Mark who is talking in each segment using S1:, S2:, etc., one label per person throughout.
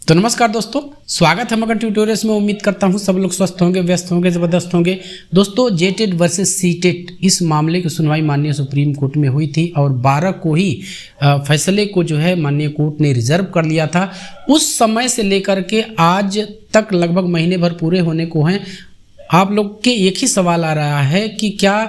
S1: तो नमस्कार दोस्तों, स्वागत है मगर ट्यूटोरियल्स में। उम्मीद करता हूं सब लोग स्वस्थ होंगे, व्यस्त होंगे, ज़बरदस्त होंगे। दोस्तों, जेटेट वर्सेस सीटेट इस मामले की सुनवाई माननीय सुप्रीम कोर्ट में हुई थी और 12 को ही फैसले को जो है माननीय कोर्ट ने रिजर्व कर लिया था। उस समय से लेकर के आज तक लगभग महीने भर पूरे होने को हैं। आप लोग के एक ही सवाल आ रहा है कि क्या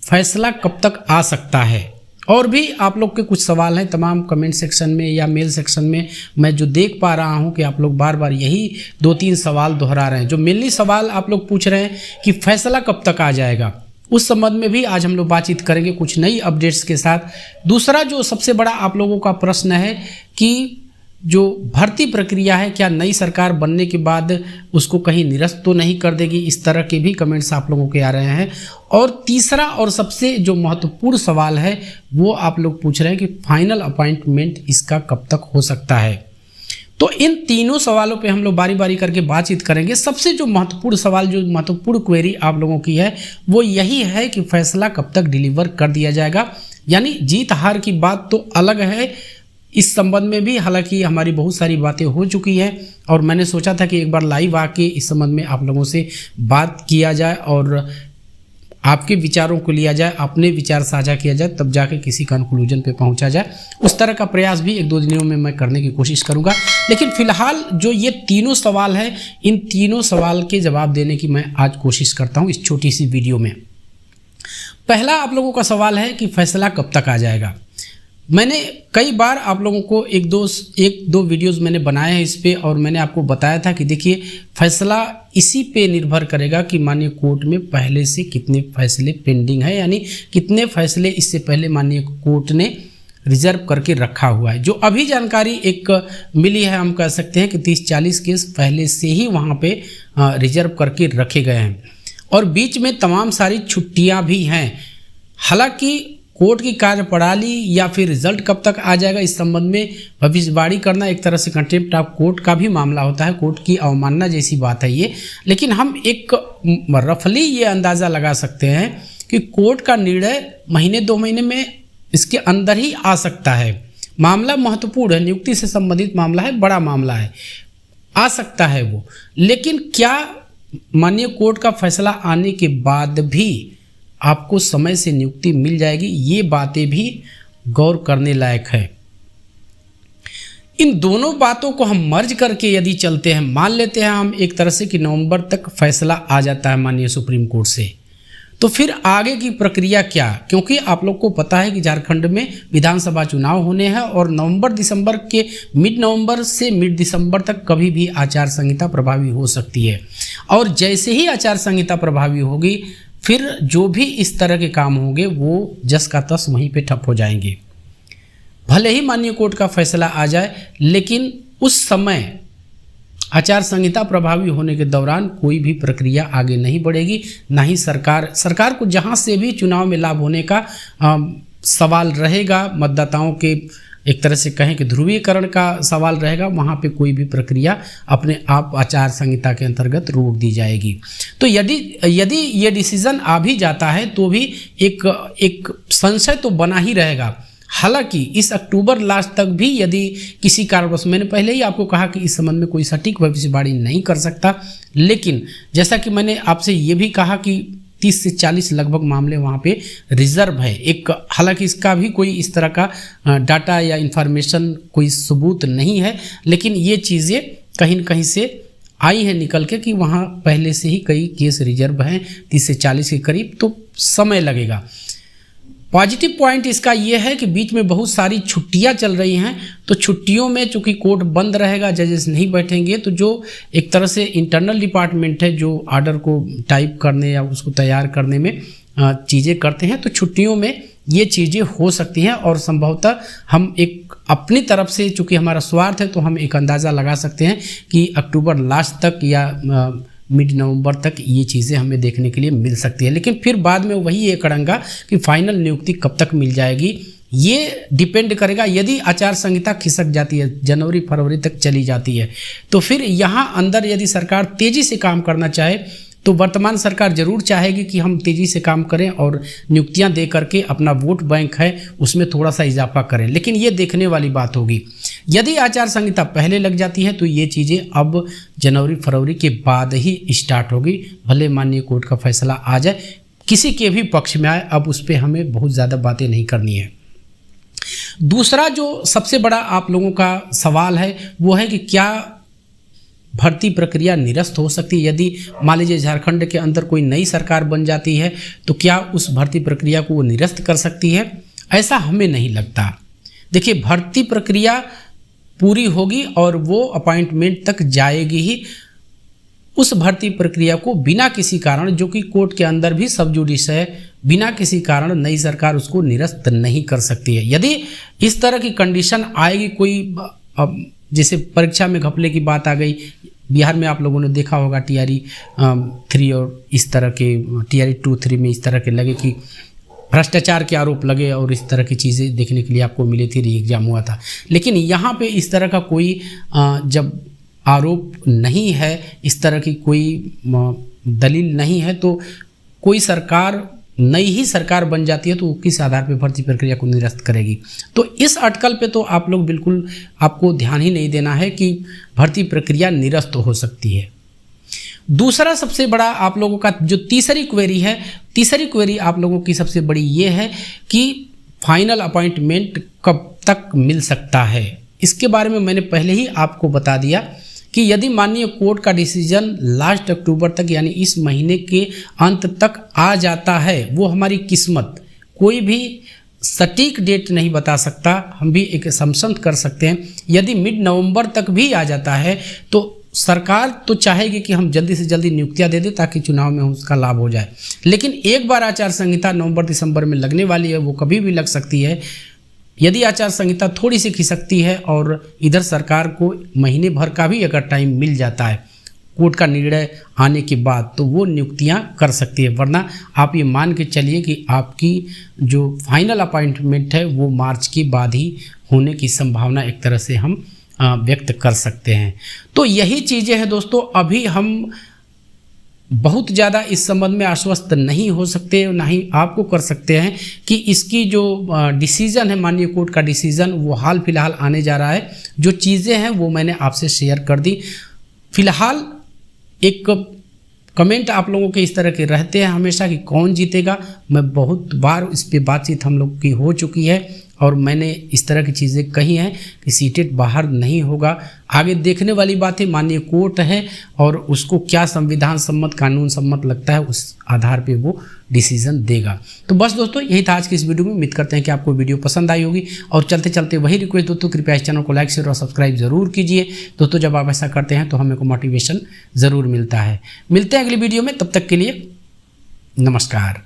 S1: फैसला कब तक आ सकता है, और भी आप लोग के कुछ सवाल हैं तमाम कमेंट सेक्शन में या मेल सेक्शन में। मैं जो देख पा रहा हूं कि आप लोग बार बार यही 2-3 सवाल दोहरा रहे हैं। जो मेनली सवाल आप लोग पूछ रहे हैं कि फैसला कब तक आ जाएगा, उस संबंध में भी आज हम लोग बातचीत करेंगे कुछ नई अपडेट्स के साथ। दूसरा जो सबसे बड़ा आप लोगों का प्रश्न है कि जो भर्ती प्रक्रिया है, क्या नई सरकार बनने के बाद उसको कहीं निरस्त तो नहीं कर देगी, इस तरह के भी कमेंट्स आप लोगों के आ रहे हैं। और तीसरा और सबसे जो महत्वपूर्ण सवाल है वो आप लोग पूछ रहे हैं कि फाइनल अपॉइंटमेंट इसका कब तक हो सकता है। तो इन तीनों सवालों पे हम लोग बारी बारी करके बातचीत करेंगे। सबसे जो महत्वपूर्ण सवाल, जो महत्वपूर्ण क्वेरी आप लोगों की है वो यही है कि फैसला कब तक डिलीवर कर दिया जाएगा। यानी जीत हार की बात तो अलग है, इस संबंध में भी हालांकि हमारी बहुत सारी बातें हो चुकी हैं और मैंने सोचा था कि एक बार लाइव आके इस संबंध में आप लोगों से बात किया जाए और आपके विचारों को लिया जाए, अपने विचार साझा किया जाए, तब जाके किसी कंक्लूजन पे पहुंचा जाए। उस तरह का प्रयास भी 1-2 दिनों में मैं करने की कोशिश करूंगा। लेकिन फिलहाल जो ये तीनों सवाल हैं, इन तीनों सवाल के जवाब देने की मैं आज कोशिश करता हूँ इस छोटी सी वीडियो में। पहला आप लोगों का सवाल है कि फैसला कब तक आ जाएगा। मैंने कई बार आप लोगों को एक दो वीडियोस मैंने बनाए हैं इस पे, और मैंने आपको बताया था कि देखिए फैसला इसी पे निर्भर करेगा कि माननीय कोर्ट में पहले से कितने फैसले पेंडिंग है, यानी कितने फैसले इससे पहले माननीय कोर्ट ने रिजर्व करके रखा हुआ है। जो अभी जानकारी एक मिली है, हम कह सकते हैं कि 30-40 केस पहले से ही वहाँ पे रिजर्व करके रखे गए हैं और बीच में तमाम सारी छुट्टियाँ भी हैं। हालांकि कोर्ट की कार्यप्रणाली या फिर रिजल्ट कब तक आ जाएगा, इस संबंध में भविष्यवाणी करना एक तरह से कंटेम्प्ट ऑफ कोर्ट का भी मामला होता है, कोर्ट की अवमानना जैसी बात है ये। लेकिन हम एक रफली ये अंदाज़ा लगा सकते हैं कि कोर्ट का निर्णय महीने 2 महीने में इसके अंदर ही आ सकता है। मामला महत्वपूर्ण है, नियुक्ति से संबंधित मामला है, बड़ा मामला है, आ सकता है वो। लेकिन क्या माननीय कोर्ट का फैसला आने के बाद भी आपको समय से नियुक्ति मिल जाएगी, ये बातें भी गौर करने लायक है। इन दोनों बातों को हम मर्ज करके यदि चलते हैं, मान लेते हैं हम एक तरह से कि नवंबर तक फैसला आ जाता है माननीय सुप्रीम कोर्ट से, तो फिर आगे की प्रक्रिया क्या? क्योंकि आप लोग को पता है कि झारखंड में विधानसभा चुनाव होने हैं और नवंबर-दिसंबर के मिड नवंबर से मिड दिसंबर तक कभी भी आचार संहिता प्रभावी हो सकती है। और जैसे ही आचार संहिता प्रभावी होगी, फिर जो भी इस तरह के काम होंगे वो जस का तस वहीं पे ठप हो जाएंगे। भले ही माननीय कोर्ट का फैसला आ जाए, लेकिन उस समय आचार संहिता प्रभावी होने के दौरान कोई भी प्रक्रिया आगे नहीं बढ़ेगी, ना ही सरकार को जहां से भी चुनाव में लाभ होने का सवाल रहेगा, मतदाताओं के एक तरह से कहें कि ध्रुवीकरण का सवाल रहेगा, वहाँ पे कोई भी प्रक्रिया अपने आप आचार संहिता के अंतर्गत रोक दी जाएगी। तो यदि ये डिसीजन आ भी जाता है तो भी एक संशय तो बना ही रहेगा। हालांकि इस अक्टूबर लास्ट तक भी यदि किसी कारणवश, मैंने पहले ही आपको कहा कि इस संबंध में कोई सटीक भविष्यवाणी नहीं कर सकता, लेकिन जैसा कि मैंने आपसे ये भी कहा कि 30 से 40 लगभग मामले वहाँ पे रिजर्व है। हालांकि इसका भी कोई इस तरह का डाटा या इंफॉर्मेशन कोई सबूत नहीं है, लेकिन ये चीज़ें कहीं न कहीं से आई हैं निकल के कि वहाँ पहले से ही कई केस रिजर्व हैं 30 से 40 के करीब, तो समय लगेगा। पॉजिटिव पॉइंट इसका ये है कि बीच में बहुत सारी छुट्टियां चल रही हैं, तो छुट्टियों में चूंकि कोर्ट बंद रहेगा, जजेस नहीं बैठेंगे, तो जो एक तरह से इंटरनल डिपार्टमेंट है जो ऑर्डर को टाइप करने या उसको तैयार करने में चीज़ें करते हैं, तो छुट्टियों में ये चीज़ें हो सकती हैं। और संभवतः हम एक अपनी तरफ से, चूँकि हमारा स्वार्थ है, तो हम एक अंदाज़ा लगा सकते हैं कि अक्टूबर लास्ट तक या मिड नवंबर तक ये चीज़ें हमें देखने के लिए मिल सकती है। लेकिन फिर बाद में वही एक अड़ंगा कि फाइनल नियुक्ति कब तक मिल जाएगी, ये डिपेंड करेगा। यदि आचार संहिता खिसक जाती है, जनवरी-फरवरी तक चली जाती है, तो फिर यहाँ अंदर यदि सरकार तेज़ी से काम करना चाहे, तो वर्तमान सरकार जरूर चाहेगी कि हम तेज़ी से काम करें और नियुक्तियां दे करके अपना वोट बैंक है उसमें थोड़ा सा इजाफा करें, लेकिन ये देखने वाली बात होगी। यदि आचार संहिता पहले लग जाती है तो ये चीज़ें अब जनवरी फरवरी के बाद ही स्टार्ट होगी। भले माननीय कोर्ट का फैसला आ जाए, किसी के भी पक्ष में आए, अब उस पर हमें बहुत ज़्यादा बातें नहीं करनी है। दूसरा जो सबसे बड़ा आप लोगों का सवाल है वो है कि क्या भर्ती प्रक्रिया निरस्त हो सकती है? यदि मान लीजिए झारखंड के अंदर कोई नई सरकार बन जाती है तो क्या उस भर्ती प्रक्रिया को वो निरस्त कर सकती है? ऐसा हमें नहीं लगता। देखिए, भर्ती प्रक्रिया पूरी होगी और वो अपॉइंटमेंट तक जाएगी ही। उस भर्ती प्रक्रिया को बिना किसी कारण, जो कि कोर्ट के अंदर भी सब जुडिस है, बिना किसी कारण नई सरकार उसको निरस्त नहीं कर सकती है। यदि इस तरह की कंडीशन आएगी, कोई जैसे परीक्षा में घपले की बात आ गई, बिहार में आप लोगों ने देखा होगा TRE 3 और इस तरह के TRE 2-3 में इस तरह के लगे कि भ्रष्टाचार के आरोप लगे और इस तरह की चीज़ें देखने के लिए आपको मिली थी, री एग्जाम हुआ था। लेकिन यहाँ पे इस तरह का कोई जब आरोप नहीं है, इस तरह की कोई दलील नहीं है, तो कोई सरकार, नई ही सरकार बन जाती है तो किस आधार पे भर्ती प्रक्रिया को निरस्त करेगी? तो इस अटकल पे तो आप लोग बिल्कुल, आपको ध्यान ही नहीं देना है कि भर्ती प्रक्रिया निरस्त हो सकती है। दूसरा सबसे बड़ा आप लोगों का जो तीसरी क्वेरी है, तीसरी क्वेरी आप लोगों की सबसे बड़ी ये है कि फाइनल अपॉइंटमेंट कब तक मिल सकता है। इसके बारे में मैंने पहले ही आपको बता दिया कि यदि माननीय कोर्ट का डिसीजन लास्ट अक्टूबर तक, यानी इस महीने के अंत तक आ जाता है, वो हमारी किस्मत। कोई भी सटीक डेट नहीं बता सकता, हम भी एक असम्पशन कर सकते हैं। यदि मिड नवंबर तक भी आ जाता है तो सरकार तो चाहेगी कि हम जल्दी से जल्दी नियुक्तियां दे दें ताकि चुनाव में उसका लाभ हो जाए। लेकिन एक बार आचार संहिता नवंबर दिसंबर में लगने वाली है, वो कभी भी लग सकती है। यदि आचार संहिता थोड़ी सी खिसकती है और इधर सरकार को महीने भर का भी अगर टाइम मिल जाता है कोर्ट का निर्णय आने के बाद, तो वो नियुक्तियां कर सकती है। वरना आप ये मान के चलिए कि आपकी जो फाइनल अपॉइंटमेंट है वो मार्च के बाद ही होने की संभावना एक तरह से हम व्यक्त कर सकते हैं। तो यही चीज़ें हैं दोस्तों। अभी हम बहुत ज़्यादा इस संबंध में आश्वस्त नहीं हो सकते, ना ही आपको कर सकते हैं कि इसकी जो डिसीज़न है, माननीय कोर्ट का डिसीज़न, वो हाल फिलहाल आने जा रहा है। जो चीज़ें हैं वो मैंने आपसे शेयर कर दी। फिलहाल एक कमेंट आप लोगों के इस तरह के रहते हैं हमेशा कि कौन जीतेगा। मैं बहुत बार इस पे बातचीत हम लोग की हो चुकी है और मैंने इस तरह की चीज़ें कही हैं कि सीटेट बाहर नहीं होगा। आगे देखने वाली बात है, माननीय कोर्ट है और उसको क्या संविधान सम्मत, कानून सम्मत लगता है, उस आधार पे वो डिसीजन देगा। तो बस दोस्तों, यही था आज की इस वीडियो में। उम्मीद करते हैं कि आपको वीडियो पसंद आई होगी और चलते चलते वही रिक्वेस्ट दोस्तों, कृपया इस चैनल को लाइक शेयर और सब्सक्राइब जरूर कीजिए दोस्तों। जब आप ऐसा करते हैं तो हमें को मोटिवेशन ज़रूर मिलता है। मिलते हैं अगली वीडियो में, तब तक के लिए नमस्कार।